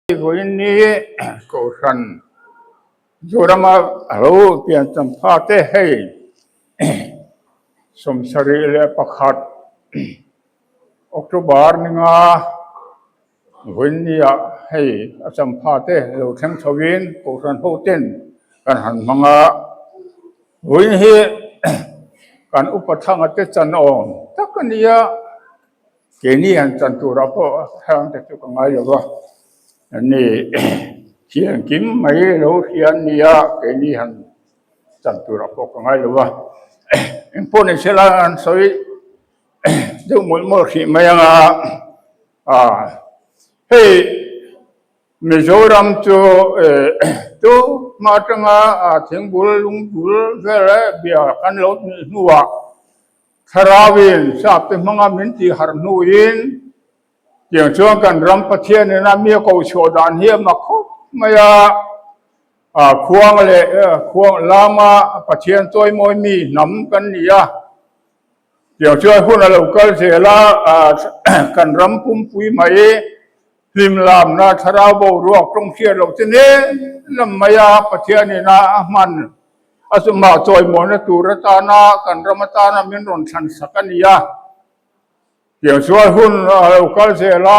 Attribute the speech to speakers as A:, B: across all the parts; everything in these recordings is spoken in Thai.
A: ini kausan jurama alo pian tempate hai somsari le pakhat Oktober ninga winia hai asampate lo thang thawin kausan hoten kan han manga win hi kan upathang ate chan on takania keni han chan tu rapo hang te tu kangai lo ni hian kim mai lo hian nia ke ni han chan tu ra pok ngai lo wa impone sela an soi de mo khi mai nga hey Mizoram to matanga thingbul lungbul vela bia kan lo nuwa tharawin sap te manga minti har nuin yang chuan kan ram pathian na mi ko chodan hi ma kho maya khuang le khuang lama pathian toy moi mi nam kan nia yang chuan hun lo kal se la kan ram pum pui mai lim lam na thara bo ruak tong sia lo te ne lam maya pathian na man asuma toy mo na turata na kan ramata na min ron than sakania yang suai hun lokal sela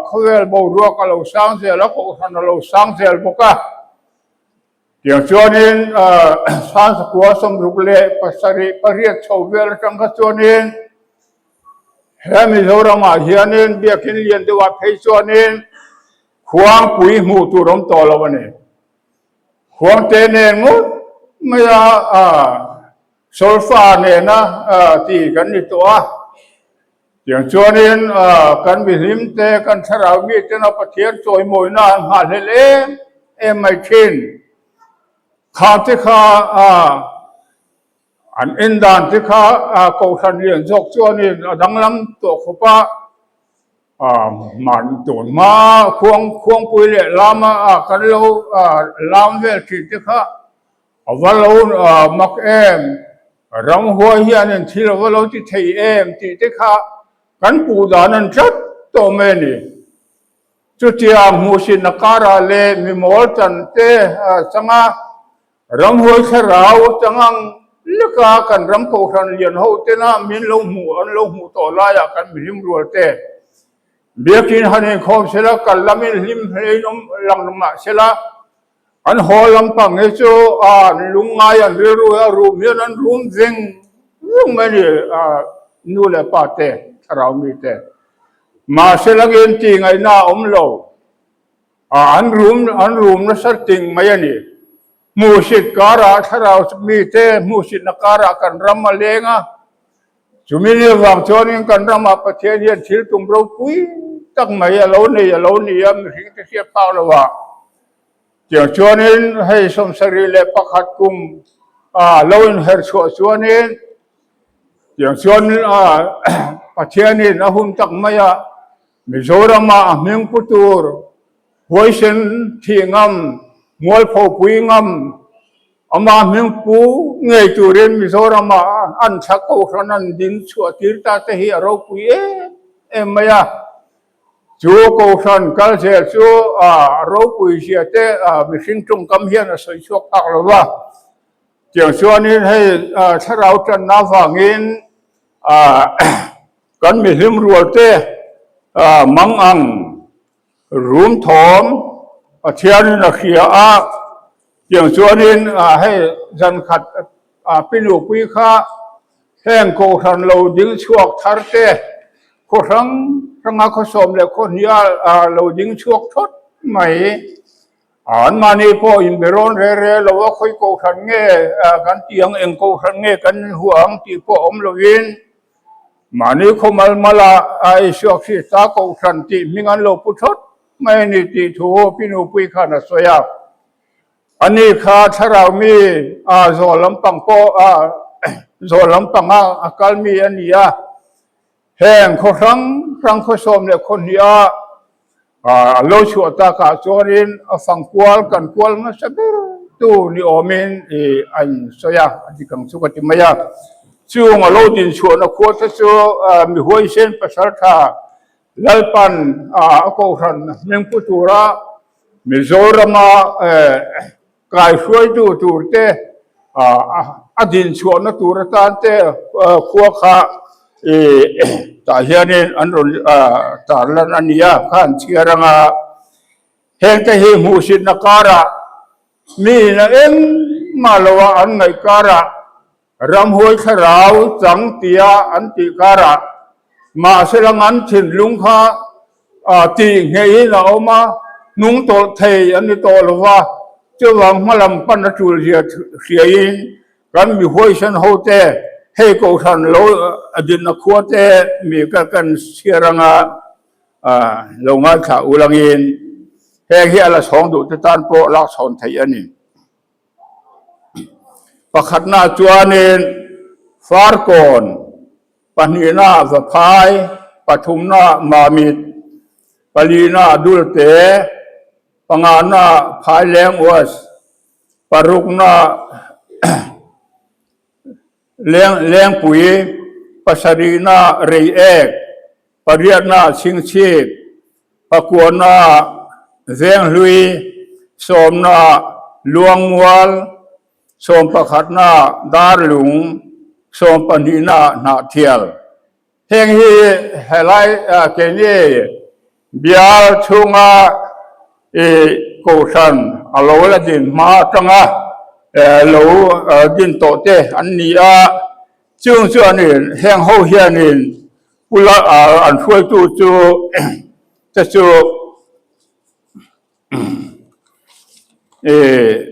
A: khawel bo ruak lo sang sela ko han lo sang sel boka yang chuanin san sakua som rukle pasari pariat chawel tangka chuanin hemi zorama hianin biakin lian dewa phei chuanin khuang pui mu turom to lawani khuang te ne ngu maya solfa ne na ti kan ni to yang chuanin kan bi him te kan tharau mi te na pathian choi moi na ma lele em mai thin kha te kha an endan te kha ko than lian jok chuanin adanglam to khopa man ton ma khuang pui le lama kan lo lam vel thi te kha avalo mak em ram ho hian thil avalo ti thei em ti te kha kan pu danan chat to meni chutia musin nakara le mimol chan te changa ram hoi kharau changang leka kan ram ko than lian ho te na min lo mu an lo mu to la ya kan milim rual te biakin hanin khom sela kalamin lim hleinom langma sela an holam pang e chu lungai an ru mian an rum zeng lung meni nu le pa te rau mi te ma selagin ti ngai na omlo an room na sarting mayani musit kara tharau mi te musit nakara kan ramalenga chumini wang chonin kan rama pathian hian thil tum ro pui tak mai alo ni am ring te sia pau lawa chiang chonin hei som sari le pakhat kum loin her chuanin chiang chonin pathianin ahum tak maya Mizorama ming putur hoisen thingam mol pho puingam ama ming pu ngei turin Mizorama an thako ranan din chuatir ta te hi ro pui e maya chu ko san kal se chu ro pui sia te mihring tung kam hian a soi chuak tak lawa chiang chuanin hei tharau tan na wangin kan mi him rual te mang ang room thom pathian na khia yang chuanin hei jan khat pinu pui kha heng ko than lo ding chuak thar te ko ranga kho som le kho nia lo ding chuak thot mai an mani po in beron re lo wa khoi ko than nge kan tiang eng ko than nge kan huang ti po om lovin mani khomal mala ai syok si ta ko than ti mingan lo puthot mai ni ti thu pinu pui khana soya ani kha tharau mi zo lampang po zo lampang akal mi ania heng kho rang kho som le khon nia lo chu ta ka chorin afang kwal kan kwal ma saber tu ni omin an soya adikang sukati maya chung alo din chu na kho ta chu mi hoi sen pasal tha lalpan ko than meng putura มิโซรามกายช่วยตูเตอดินชวนตูรตานเตขัวขาตาเฮียนินอันรุนตาลันอันยาขันเชียรังเฮงแต่หิมูสินนการะมีนะเอ็งมาลวะอันไงการะรำหวยขราวจังเตียอันติการะมาเสลังอันฉินลุงข้าตีเฮียนะออกมานุ่งโตเทยอันนี้โตลวะเจ้าวังมาลำปันจุลเสียอินกันมีหวยฉันโฮเตให้กูทันโลอดินนักขวดเตมีกันเชียรังลงมาข่าอุลังอินแห่งที่อะไรสองดุจตันโปลักษณไทยอันนี้ประคัดหน้าจวนเองฟาร์กอนปนีนาสะพายปฐุมนามามิดปลีนาดุลเตปงานาพายแรงวัสปรุกนาเลี้ยงปุ๋ยปัสรีนาเรยเอกปเรียนาชิงชีพปะกวนนาเสียงลุยสมนาลวงวัลสมประคัดนาดาร์ลุงสมปนีนานาเทียลเฮงฮีเฮลัยเกนีเบียลชุงาโกชันอโลลดินมาจังโลดินโตเตอันนี้จึงส่วนนี้แห่งเขาเฮียนี่กุลอันช่วยจูจะจู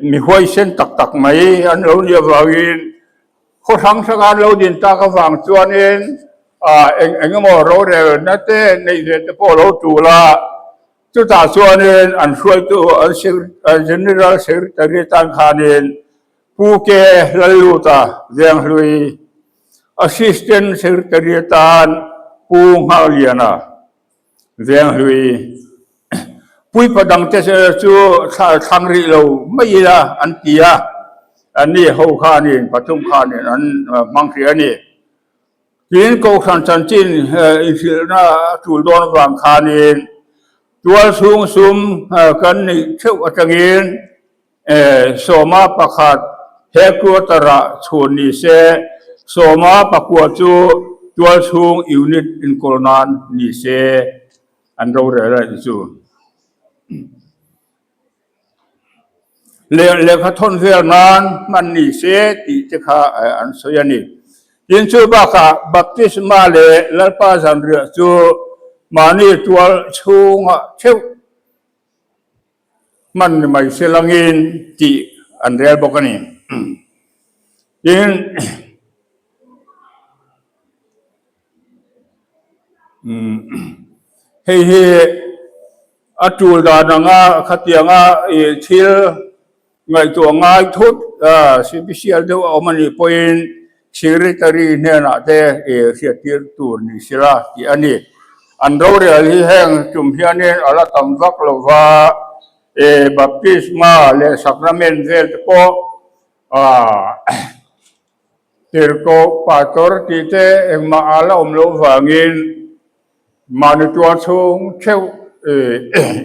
A: มีห้วยเส้นตักไหมอันเราเรียกว่าอินเขาทั้งสังการเราดินตากฝั่งส่วนนี้เองก็มองเราเร็วนั่นเต้ในเรื่องพอเราจูละจุดตาส่วนนี้อันช่วยตัวgeneral secretary ต่างขานินผู้เก่ลลุตาเรียงลุย assistant secretary ต่างผู้หาเลียนาเรียงลุยผู้ประดังเตสจูทางริโลไม่ละอันตียอันนี้เขาขานินปฐุมขานินอันมังคีอันนี้ยินกูขันจันจินอิสินาจูดอนวังขานินตัวสูงกันนี่เชื่อว่าจะเงินสมาประคัดเฮกุตระชนนิเสสมาประกวดจูตัวสูงยูนิตอินโคลนานนิเสอันเราเรียกอะไรจูเลขาทนเวียนานมันนิเสติจะข้าอันสยานิยินจูบักบัพติศมาเลลปาจันเรียจูมานี่ตัวชูงเชื่อมันไม่เสลังอินจีอันเรียบอกกันนี่ยินเฮ้อจูดานังขัดยังชิลไงตัวง่ายทุกสิบิเชียลเดียวเอามันนี่เป็นสิริตารีเนี่ยนะแต่เสียทีตัวนี่สิละที่อันนี้อันเราเรียกที่แห่งจุมพิอานินอัลตัมวักลวาบัพติศมาเลสักราเมนเซลโกติร์โกปาตอร์ติเตเอ็งมาอาลาโลวางินมาในตัวสูงเชื่อ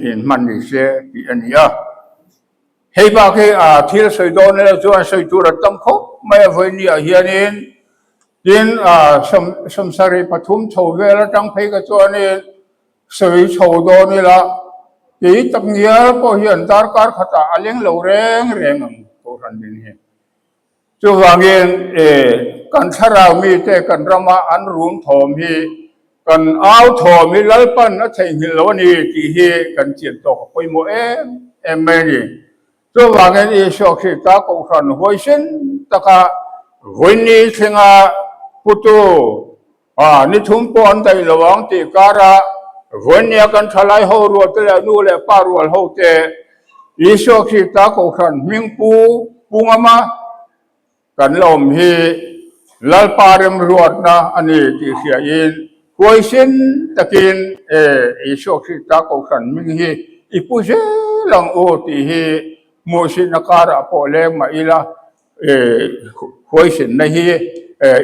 A: อินมันนิเสที่อันนี้เฮ้ยบ้าที่ที่เราใส่โดนเนี่ยส่วนใส่ตัวรัตตั้มเขาไม่เอาไว้นี่เฮียนินยินสมสารีปฐุมโชว์เวลาตั้งเพกตัวนี้สวยโชว์โดนนี่ละที่ตั้งเยอะพอเห็นตาการขัดอะไรเล่าเร่งตัวนั้นนี่จูวางเงินกันชรามีแต่กันรามาอันรุ่งทอมีกันเอาทอมีลัลปันนั่นใช่หินเหล่านี้ที่เฮกันเจียนตกไปหมดไม่นี่จูวางเงินชอบที่ตากุขันหัวเส้นตะกะหัวนี้เชิงพุทโธนิทุมปอนใจระวังตีการะหัวนี้กันทลายหัวรัวเตลนูเลปารัวหัวเตอิชอบที่ตากุขันมิงปูงมากันลมฮีลัลปาริมรวดนะอันนี้ที่เสียอินหัวเส้นตะกินอิชอบที่ตากุขันมิงฮีอิปุเจลังโอที่ฮีมูสินการะโปเลมาอิละหัวเส้นนะฮี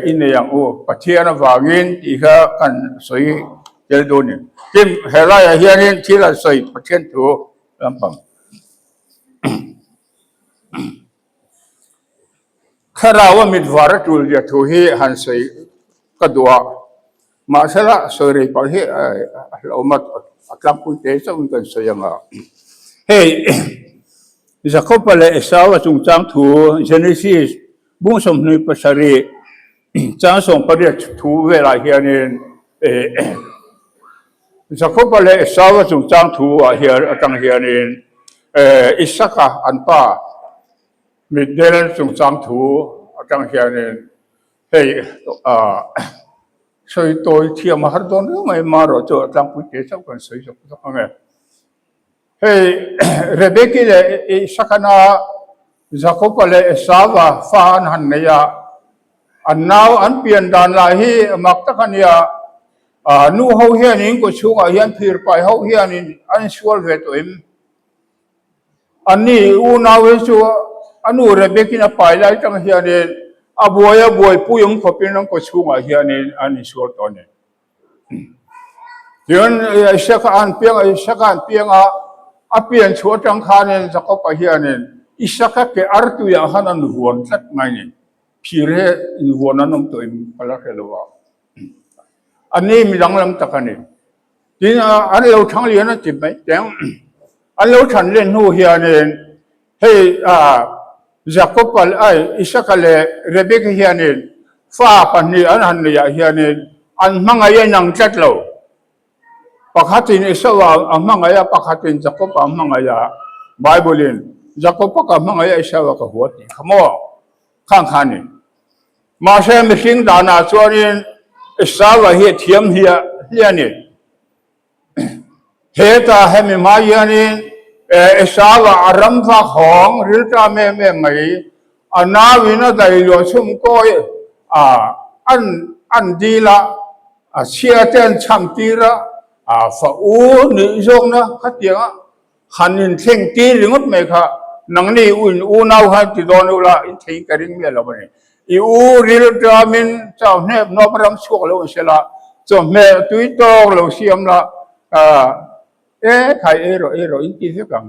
A: อินยังโอปัจเจียนวางินที่เขากันสวยเจริญดูนี่ที่เฮลัยเฮียนินที่ละสวยปัจเจียนตัวลำพัง คาราวมิดวาระตุลยาทุเฮหันใส่กระดัวมาสละสวยไปเฮเรามาอัตลับคุยเตะสังกันเสียงอ่ะเฮ้ยจะเข้าไปเลยสาวจุงจางถูเจเนซิสบุ้งสมนุยปัสรีจางส่งประเดี๋ยวถูเวลาเฮียนี่จะเข้าไปเลยสาวจุงจางถูเฮียตั้งเฮียนี่อิสระอันป้ามิดเดลจุงจางถูตั้งเฮียนี่เฮ้ยช่วยตัวเที่ยวมาหาตอนนี้ไม่มาหรอกจะตั้งคุยเตะสังกันเสียงสักครั้งเฮ้ยเรเบกิเลยสักนาจะเข้าไปเลยสาวฟ้าหันเนี่ยอันน่าอันเปลี่ยนด้านลายมักตะกันเนี่ยนู่เขาเฮียนี่ก็ช่วยยันพิรไปเขาเฮียนี่อันช่วยเวทอิมอันนี้อูน่าเวชัวอันนู้เรเบกิน่ะไปแล้วจังเฮียนี่บวยผู้ยังขบินนั่งก็ช่วยเฮียนี่อันนี้ช่วยตอนนี้เดี๋ยวเช็คอันเปียงเปลี่ยนชัวจังคานี่จะเข้าไปเฮียนี่อิสระแกอาร์ตุยาหันหัวสักไงนี่พิเรหัวนั้นน้ำตัวเองพลักเลวะอันนี้มีดังลำตะกันนี่ทีนี้อันเราทั้งเรียนนะจิบไหมแต่อันเราทั้งเรียนหูเฮียนี่ให้จะเข้าไปอิสระเลยเรเบกเฮียนี่ฟ้าปันนี่อันหันนี่เฮียนี่อันมังไงยังจัดเราปกตินี่สว่ามังไงปกติจะเข้าไปมังไงไบเบิลินจะเข้าไปกับมังไงสว่ากับหัวนี่ขโมยข้างขานี่มาเชื่อมสิ่งดานาส่วนนี้สาวเฮียเทียมเฮียนี่เฮตาเฮมิมาเฮียนี่สาวอารมณ์ฟ้าของหรือจะไม่อันนาวินาได้ยอชุมก้อยอันดีละเชียเตนชัมตีระฝ่านิยงนะขัดยังหันเท่งตีหรืองดไม่ค่ะนังนี่นาวหันติดโดนอุลาอินเทงกระดิ่งเมียละมันอีรีลดรามินเจ้าเนี่ยนบรำสุกเลวเสละจอมเมตุยโตเลวเสียมละใครอินที่สิกัง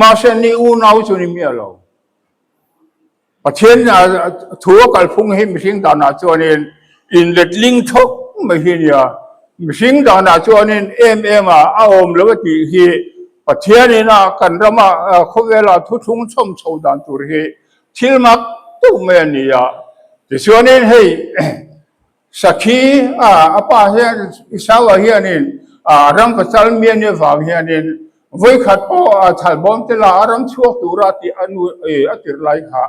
A: มาเชนี่นาวจุนิเมียละประเทศทั่วกันพุ่งให้มิสิงดานาจวนอินเล็ดลิงทกไม่เห็นยามิสิงดานาจวนอมเลวที่ที่ประเทศนี้นะกันรำมาเขาเวลาทุกทุ่งชมโชว์ดันตุรีทิลมักตุเมนียที่ส่วนนี้ให้สักทีป้าเฮียสาวเฮียนี่รังกษัตริย์เมียนี่ฝ่ายเฮียนี่วิขัดพ่อทัลบอมเตลารังชั่วตุระที่อนุติรไลค่ะ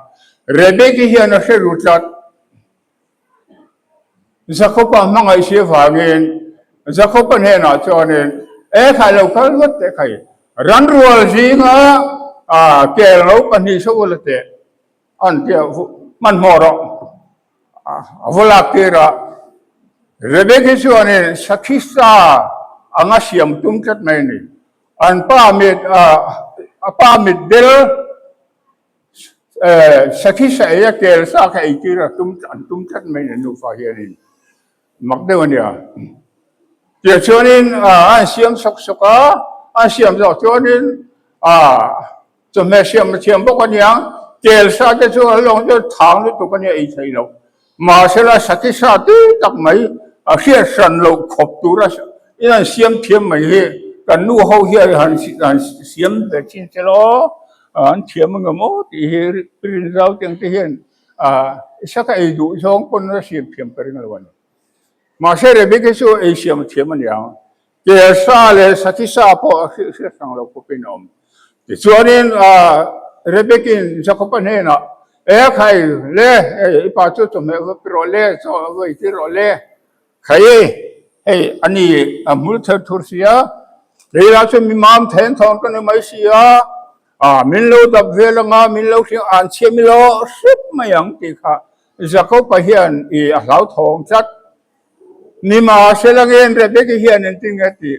A: เรเบกเฮียนั่นเชื่อรู้จักจะเข้าไปมังไอเสียฝ่ายนี้จะเข้าไปเห็นจวนนี้ใครเราเขาก็เตะใครรันรัวจริงแกเราปนิชวัลเตะอันเดียวมันมอร์วลาเกระเรเบกชวนนี้สักทีสาอังเสียมตุ้มจัดไม่นี่อันป้ามิดเดลสักทีสายเกลสักไอจีระตุ้มจัดไม่นี่นูฟ้าเฮียนี่มักเดียวเนี่ยเดี๋ยวชวนนี้อันเสียมสักอันเสียมจากชวนนี้จะไม่เสียมพวกนี้เกลสักจะชวนลงจะทางนี่ตัวนี้ไอ้ใช่เรามาเสละสักทีสักที่ตักไม่เสียสันเราขบตัวละอีนั่นเสียมเทียมไม่เห็นกันนู่เขาเฮียหันเสียมแบบชิ้นเจลอันเทียมมันก็โม่ที่เห็นปริ้นเราเตียงที่เห็นสักไอ้ดูสองคนละเสียมเทียมปริ้นละวันมาเสละเบกชัวไอ้เสียมเทียมมันอย่างเกลซาเลยสักทีสักพอเสียสังเราก็เป็นอมที่ส่วนนี้เรเบกินจะเข้าไปเนี่ยนะใครเล่ป้าจุดจมูกว่าปรเล่จะว่าที่รเล่ใครอันนี้มุลเทอร์ทูสิยาเรื่องที่มีมามแทนทอนกันไม่เสียมิลโลดับเวลงามิลโลที่อ่านเชื่อมิลโลสุดไม่ยังที่ค่ะจะเข้าไปเห็นเหล่าทองจัดนี่มาเสลังเงินเรเบกเห็นนั่นจริงที่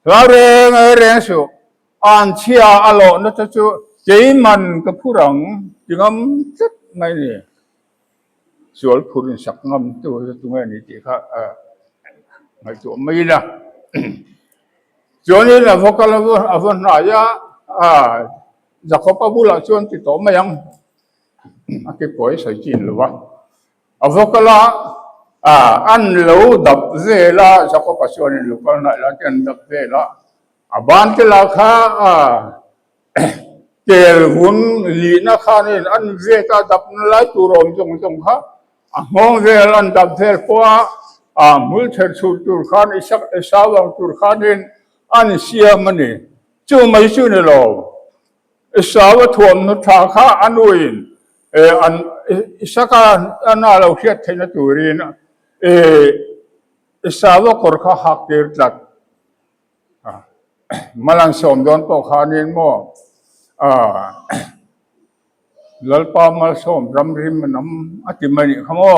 A: เราเรื่องสุอ่านเชื่ออารมณ์นั่นจะเจมันกับผู้รังจึงงั้นจัดไม่เนี่ยส่วนผู้ริสักงั้นตัวนี้ที่ค่ะไม่ตัวไม่ละส่วนนี้นะพวกเราวันนาย Jacob abula chuan ti to mayang ake poi sai chin luwa avokala an lo dap vela Jacob chuan in lokal na la ken dap vela aban te la kha kel hun li na kha nin an ve ta dap lai tu rom jong kha ngong vel an dap vel kwa mul ther chu tur khan isak esawang tur khanin an sia mani chu mai chu ne lo esawa thuam nu tha kha anuin an isaka ana lo khiat theina turin esawa kor kha hak ter tlak malang som don po khanin mo lalpa mal som ram rim nam atimani khamo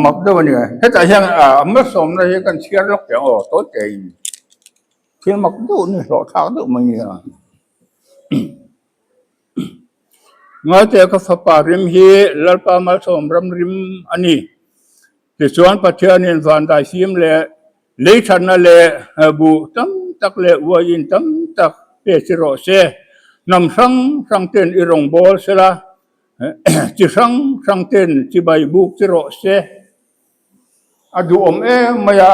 A: makdo ni heta yang mal som na ye kan chiar lok ya o to te thil makdo ni lo tha do mani ngai te ka fa rim hi lalpa mal som ram rim ani ti chuan pathian in van dai sim le than na le bu tam tak le wa in tam tak pe siro se nam sang ten irong bol sela chi sang ten chi bai buk siro se adu maya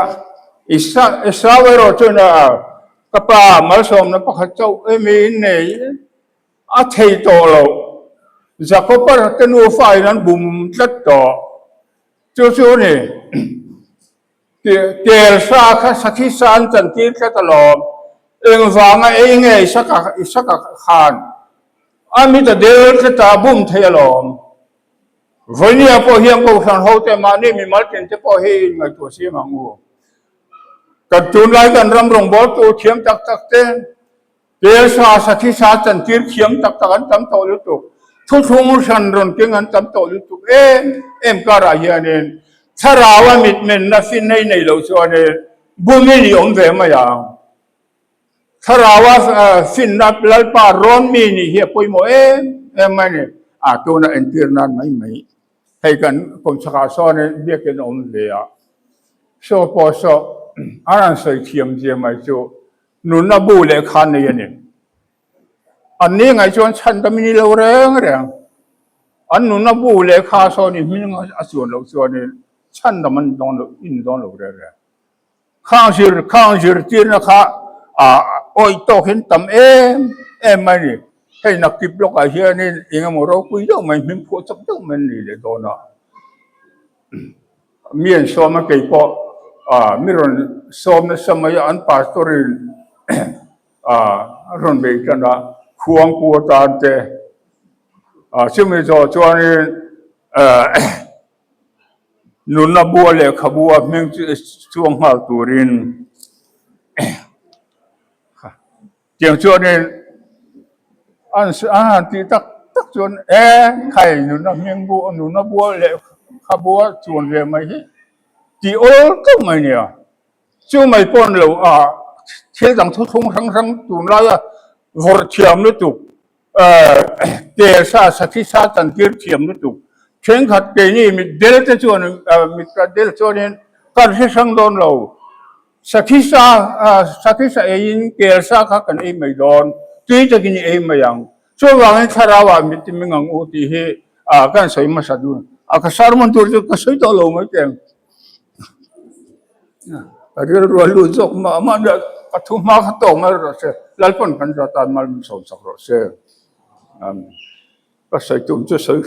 A: isa wero chuna kapa mal som na pakhat chau mi nei a thei to lo Jacob tenu fai nan bum tlat to chu ni tel sa kha sakhi san chan ti kha talom eng wanga nge isaka khan ami ta del ta bum thelom vonia po hiam ko san ho te ma ni mi mal ken te po hi ngai to si mangu ka tun lai kan ram rong bol tu thiam tak te tel sa sakhi sa chan ti thiam tak an tam to lu tu thung san ron king an tam to lu tu em ka ra hianin tharawa mit men na fin nei lo chuane bumi ni om ve ma ya tharawa fin na lalpa ron mi ni hi poimo mani tu na entir nan mai hay kan pong chaka so ne biaken om ve ya so po so aran sai thiam je mai chu nun na bu le khan ne yani an ni ngai chuan chan ta mi ni lo reng an nun na bu le kha so ni mi a chuan lo chuan ni chan da man don lo in don lo re khang jir tir na kha oi to hin tam mai ni hay nak tip lo ka hian ni inga mo ro pui do mai him pho chak do man ni le do na mien so ma ke po mi ron som na samaya an pastorin ron be kana khuang pu ta te chimi zo chuan nun na bua le khabua meng chuang hal turin tiang chuan an ti tak chuan khai nun na bua le khabua chuan le mai hi ti ol ka mai nia chu mai pon lo thil dang thung sang tun la vor thiam nu tu te sa sakhi sa tan tir thiam nu tu chen khat ke ni mi del te chuan mi ka del chuan kan he sang don lo sakhi sa in ke sa kha kan mai don ti ta ki ni mai yang so wang tharawa mi ti mingang u ti he kan sai ma sa du ka sarmon tur ka sai to lo mai teng rir ro lu jok ma da pathu ma kha to ma ro se lalpon kan ra tan mal som sak ro se ka sai tum chu